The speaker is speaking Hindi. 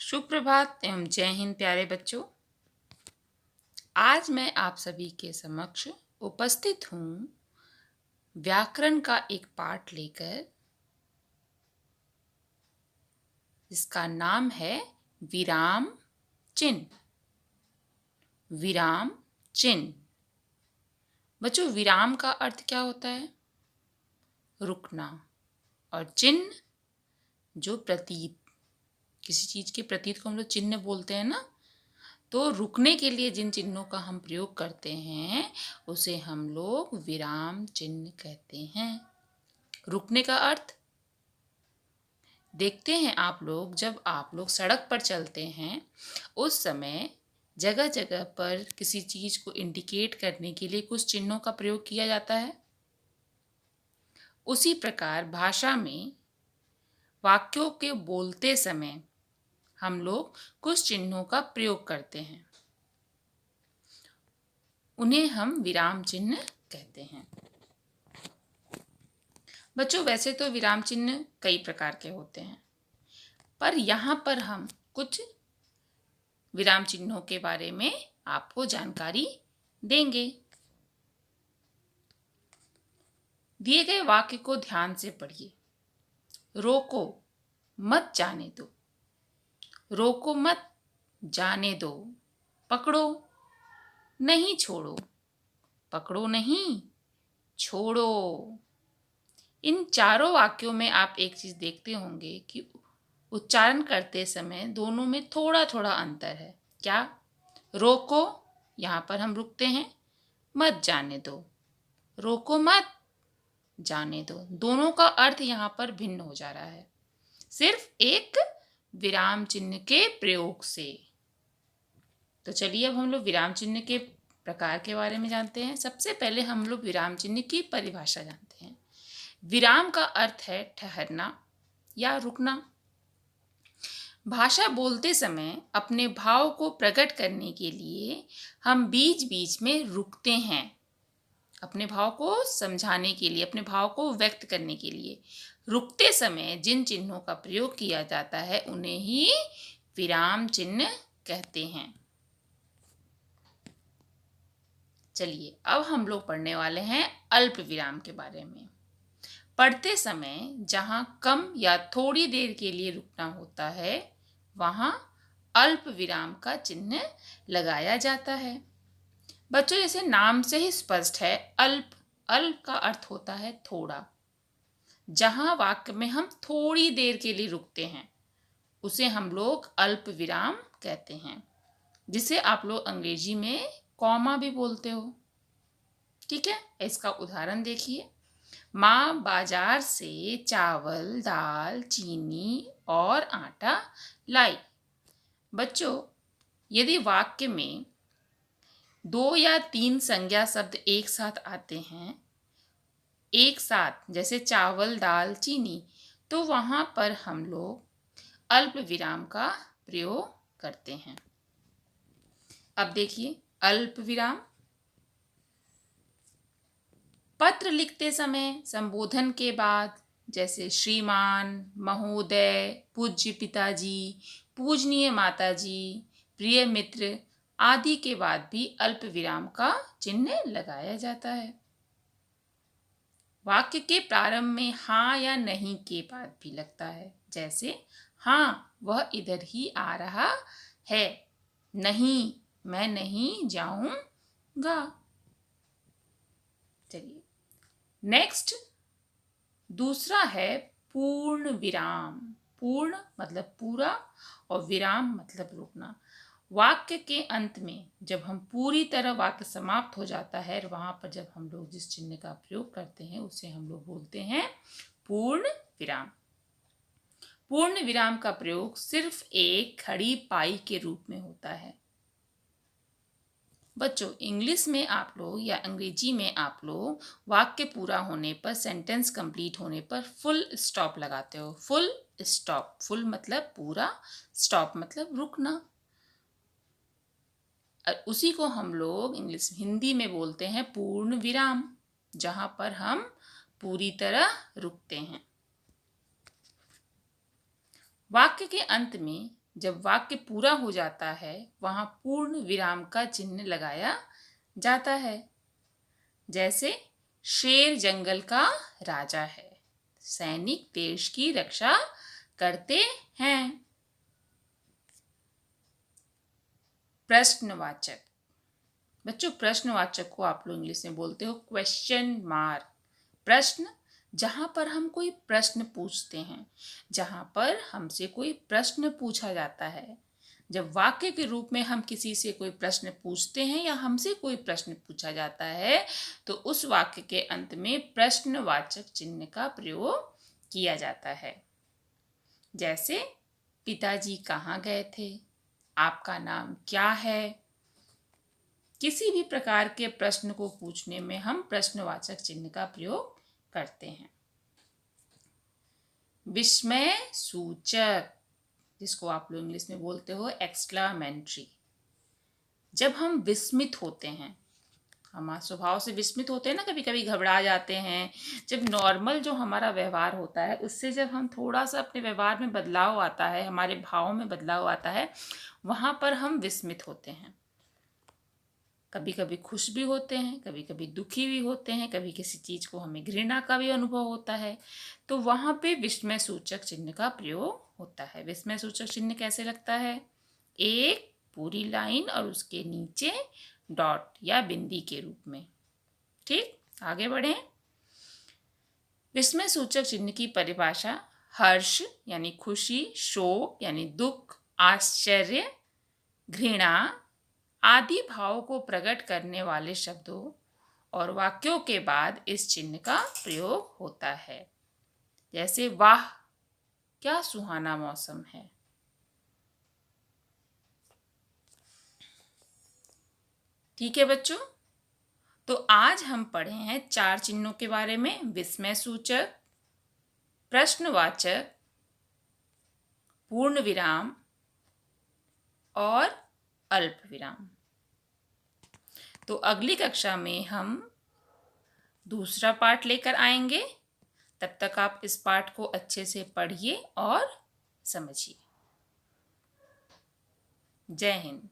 सुप्रभात एवं जय हिंद प्यारे बच्चों। आज मैं आप सभी के समक्ष उपस्थित हूँ व्याकरण का एक पाठ लेकर, जिसका नाम है विराम चिन्ह। विराम चिन्ह। बच्चों, विराम का अर्थ क्या होता है? रुकना। और चिन्ह जो प्रतीत, किसी चीज के प्रतीत को हम लोग चिन्ह बोलते हैं ना, तो रुकने के लिए जिन चिन्हों का हम प्रयोग करते हैं उसे हम लोग विराम चिन्ह कहते हैं। रुकने का अर्थ देखते हैं आप लोग, जब आप लोग सड़क पर चलते हैं उस समय जगह जगह पर किसी चीज को इंडिकेट करने के लिए कुछ चिन्हों का प्रयोग किया जाता है। उसी प्रकार भाषा में वाक्यों के बोलते समय हम लोग कुछ चिन्हों का प्रयोग करते हैं, उन्हें हम विराम चिन्ह कहते हैं। बच्चों, वैसे तो विराम चिन्ह कई प्रकार के होते हैं, पर यहाँ पर हम कुछ विराम चिन्हों के बारे में आपको जानकारी देंगे। दिए गए वाक्य को ध्यान से पढ़िए। रोको मत जाने दो। रोको मत जाने दो। पकड़ो नहीं छोड़ो। पकड़ो नहीं छोड़ो। इन चारों वाक्यों में आप एक चीज देखते होंगे कि उच्चारण करते समय दोनों में थोड़ा थोड़ा अंतर है। क्या? रोको, यहाँ पर हम रुकते हैं। मत जाने दो, रोको मत जाने दो। दोनों का अर्थ यहाँ पर भिन्न हो जा रहा है, सिर्फ एक विराम चिन्ह के प्रयोग से। तो चलिए अब हम लोग विराम चिन्ह के प्रकार के बारे में जानते हैं। सबसे पहले हम लोग विराम चिन्ह की परिभाषा जानते हैं। विराम का अर्थ है ठहरना या रुकना। भाषा बोलते समय अपने भाव को प्रकट करने के लिए हम बीच बीच में रुकते हैं। अपने भाव को समझाने के लिए, अपने भाव को व्यक्त करने के लिए रुकते समय जिन चिन्हों का प्रयोग किया जाता है उन्हें ही विराम चिन्ह कहते हैं। चलिए अब हम लोग पढ़ने वाले हैं अल्प विराम के बारे में। पढ़ते समय जहां कम या थोड़ी देर के लिए रुकना होता है वहां अल्प विराम का चिन्ह लगाया जाता है। बच्चों, जैसे नाम से ही स्पष्ट है, अल्प, अल्प का अर्थ होता है थोड़ा। जहां वाक्य में हम थोड़ी देर के लिए रुकते हैं उसे हम लोग अल्प विराम कहते हैं, जिसे आप लोग अंग्रेजी में कॉमा भी बोलते हो। ठीक है, इसका उदाहरण देखिए। माँ बाजार से चावल, दाल, चीनी और आटा लाई। बच्चों, यदि वाक्य में 2 या 3 संज्ञा शब्द एक साथ आते हैं, एक साथ, जैसे चावल, दाल, चीनी, तो वहां पर हम लोग अल्प विराम का प्रयोग करते हैं। अब देखिए अल्प विराम। पत्र लिखते समय संबोधन के बाद, जैसे श्रीमान, महोदय, पूज्य पिताजी, पूजनीय माताजी, प्रिय मित्र आदि के बाद भी अल्प विराम का चिन्ह लगाया जाता है। वाक्य के प्रारंभ में हाँ या नहीं के बाद भी लगता है, जैसे हाँ वह इधर ही आ रहा है, नहीं मैं नहीं जाऊंगा। चलिए नेक्स्ट, दूसरा है पूर्ण विराम। पूर्ण मतलब पूरा और विराम मतलब रुकना। वाक्य के अंत में जब हम पूरी तरह वाक्य समाप्त हो जाता है, वहां पर जब हम लोग जिस चिन्ह का प्रयोग करते हैं उसे हम लोग बोलते हैं पूर्ण विराम। पूर्ण विराम का प्रयोग सिर्फ एक खड़ी पाई के रूप में होता है। बच्चों, इंग्लिश में आप लोग या अंग्रेजी में आप लोग वाक्य पूरा होने पर, सेंटेंस कंप्लीट होने पर फुल स्टॉप लगाते हो। फुल स्टॉप, फुल मतलब पूरा, स्टॉप मतलब रुकना। उसी को हम लोग इंग्लिश, हिंदी में बोलते हैं पूर्ण विराम, जहां पर हम पूरी तरह रुकते हैं। वाक्य के अंत में जब वाक्य पूरा हो जाता है वहां पूर्ण विराम का चिन्ह लगाया जाता है। जैसे शेर जंगल का राजा है, सैनिक देश की रक्षा करते हैं। प्रश्नवाचक। बच्चों, प्रश्नवाचक को आप लोग इंग्लिश में बोलते हो क्वेश्चन मार्क। प्रश्न, जहां पर हम कोई प्रश्न पूछते हैं, जहां पर हमसे कोई प्रश्न पूछा जाता है। जब वाक्य के रूप में हम किसी से कोई प्रश्न पूछते हैं या हमसे कोई प्रश्न पूछा जाता है तो उस वाक्य के अंत में प्रश्नवाचक चिन्ह का प्रयोग किया जाता है। जैसे पिताजी कहाँ गए थे, आपका नाम क्या है। किसी भी प्रकार के प्रश्न को पूछने में हम प्रश्नवाचक चिन्ह का प्रयोग करते हैं। विस्मय सूचक, जिसको आप लोग इंग्लिश में बोलते हो एक्सक्लामेटरी। जब हम विस्मित होते हैं, हम स्वभाव से विस्मित होते हैं ना, कभी कभी घबरा जाते हैं। जब नॉर्मल जो हमारा व्यवहार होता है उससे जब हम थोड़ा सा अपने व्यवहार में बदलाव आता है, हमारे भावों में बदलाव आता है, वहां पर हम विस्मित होते हैं। कभी कभी खुश भी होते हैं, कभी कभी दुखी भी होते हैं, कभी किसी चीज को हमें घृणा का भी अनुभव होता है, तो वहां पे विस्मय सूचक चिन्ह का प्रयोग होता है। विस्मय सूचक चिन्ह कैसे लगता है? एक पूरी लाइन और उसके नीचे डॉट या बिंदी के रूप में। ठीक, आगे बढ़ें। विस्मय सूचक चिन्ह की परिभाषा हर्ष यानी खुशी, शोक यानी दुख, आश्चर्य, घृणा आदि भावों को प्रकट करने वाले शब्दों और वाक्यों के बाद इस चिन्ह का प्रयोग होता है। जैसे वाह क्या सुहाना मौसम है। ठीक है बच्चों, तो आज हम पढ़े हैं 4 चिन्हों के बारे में: विस्मय सूचक, प्रश्नवाचक, पूर्ण विराम और अल्प विराम। तो अगली कक्षा में हम दूसरा पाठ लेकर आएंगे। तब तक आप इस पाठ को अच्छे से पढ़िए और समझिए। जय हिंद।